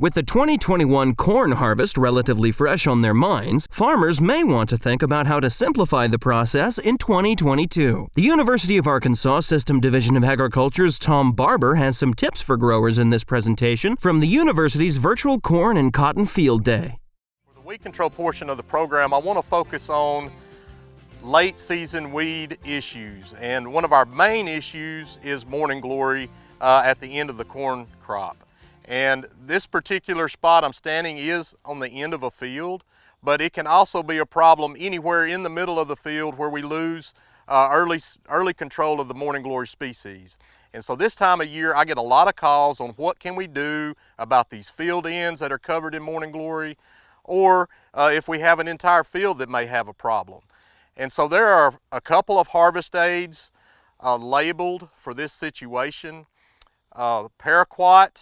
With the 2021 corn harvest relatively fresh on their minds, farmers may want to think about how to simplify the process in 2022. The University of Arkansas System Division of Agriculture's Tom Barber has some tips for growers in this presentation from the university's virtual corn and cotton field day. For the weed control portion of the program, I want to focus on late season weed issues. And one of our main issues is morning glory at the end of the corn crop. And this particular spot I'm standing is on the end of a field, but it can also be a problem anywhere in the middle of the field where we lose early control of the morning glory species. And so this time of year I get a lot of calls on what can we do about these field ends that are covered in morning glory, or if we have an entire field that may have a problem. And so there are a couple of harvest aids labeled for this situation. Paraquat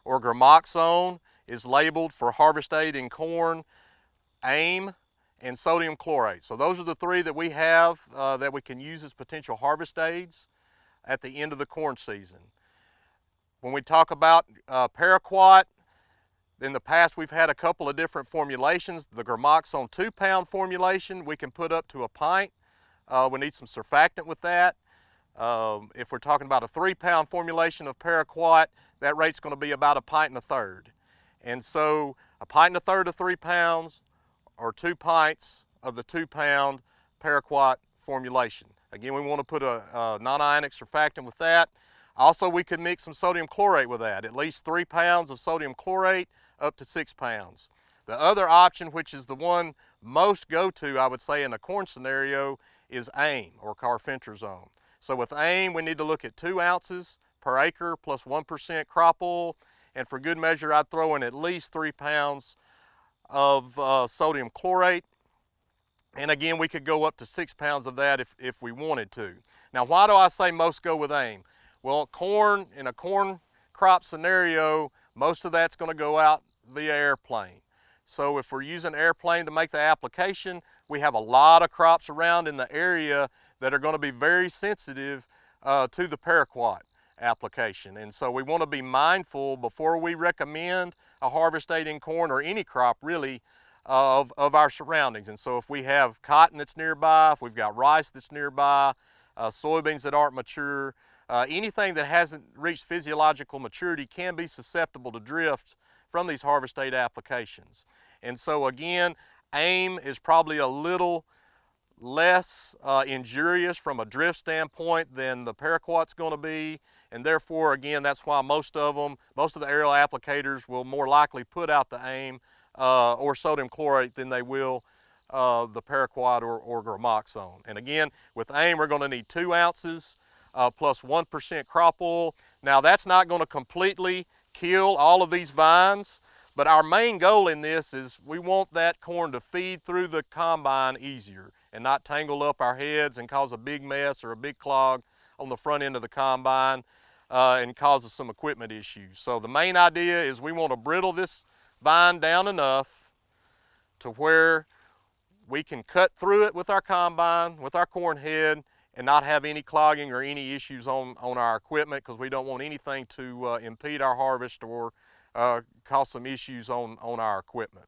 or gramoxone is labeled for harvest aid in corn, AIM, and sodium chlorate. So those are the three that we have that we can use as potential harvest aids at the end of the corn season. When we talk about paraquat, in the past we've had a couple of different formulations. The gramoxone 2-pound formulation we can put up to a pint. We need some surfactant with that. If we're talking about a 3-pound formulation of paraquat, that rate's going to be about 1.3 pints. And so 1.3 pints of 3 pounds or 2 pints of the 2-pound paraquat formulation. Again, we want to put a non-ionic surfactant with that. Also, we could mix some sodium chlorate with that, at least 3 pounds of sodium chlorate up to 6 pounds. The other option, which is the one most go-to, I would say, in a corn scenario, is AIM, or carfentrazone. So with AIM, we need to look at 2 ounces per acre plus 1% crop oil. And for good measure, I'd throw in at least 3 pounds of sodium chlorate. And again, we could go up to 6 pounds of that if we wanted to. Now, why do I say most go with AIM? Well, corn, in a corn crop scenario, most of that's going to go out via airplane. So if we're using airplane to make the application, we have a lot of crops around in the area that are going to be very sensitive to the paraquat application. And so we want to be mindful before we recommend a harvest aid in corn, or any crop really, of our surroundings. And so if we have cotton that's nearby, if we've got rice that's nearby, soybeans that aren't mature, anything that hasn't reached physiological maturity can be susceptible to drift from these harvest aid applications. And so again, AIM is probably a little less injurious from a drift standpoint than the paraquat's going to be, and therefore, again, that's why most of the aerial applicators will more likely put out the AIM or sodium chlorate than they will the paraquat or gramoxone. And again, with AIM, we're going to need 2 ounces plus 1% crop oil. Now, that's not going to completely kill all of these vines, but our main goal in this is we want that corn to feed through the combine easier and not tangle up our heads and cause a big mess or a big clog on the front end of the combine and cause us some equipment issues. So the main idea is we want to brittle this vine down enough to where we can cut through it with our combine, with our corn head, and not have any clogging or any issues on our equipment, because we don't want anything to impede our harvest or cause some issues on our equipment.